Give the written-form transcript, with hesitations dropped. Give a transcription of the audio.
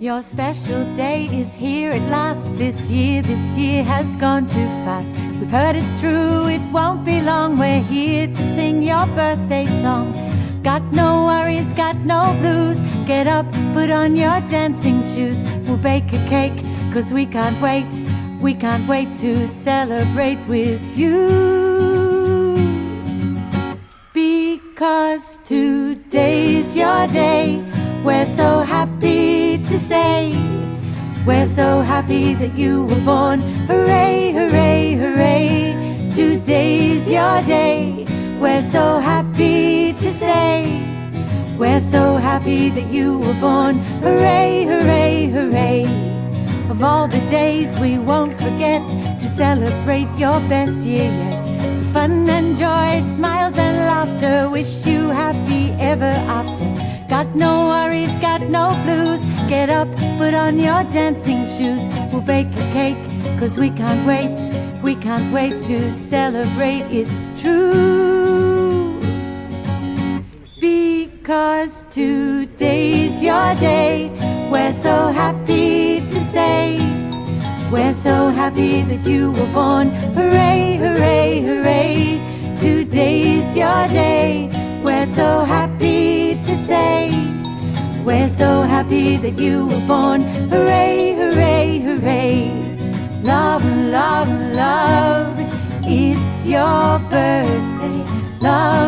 Your special day is here at last. This year has gone too fast. We've heard it's true, it won't be long. We're here to sing your birthday song. Got no worries, got no blues. Get up, put on your dancing shoes. We'll bake a cake, 'cause we can't wait. We can't wait to celebrate with you. Because today's your day. We're so happy to say, we're so happy that you were born. Hooray, hooray, hooray. Today's your day. We're so happy to say, we're so happy that you were born. Hooray, hooray, hooray. Of all the days we won't forget to celebrate your best year yet. Fun and joy, smiles and laughter. Wish you happy ever after. Got no worries, got no blues. Get up, put on your dancing shoes. We'll bake a cake, 'cause we can't wait. We can't wait to celebrate, it's true. Because today's your day. We're so happy to say, we're so happy that you were born. Hooray, hooray, hooray. Today's your day. We're so happy to say, we're so happy that you were born. Hooray, hooray, hooray. Love, love, love. It's your birthday. Love.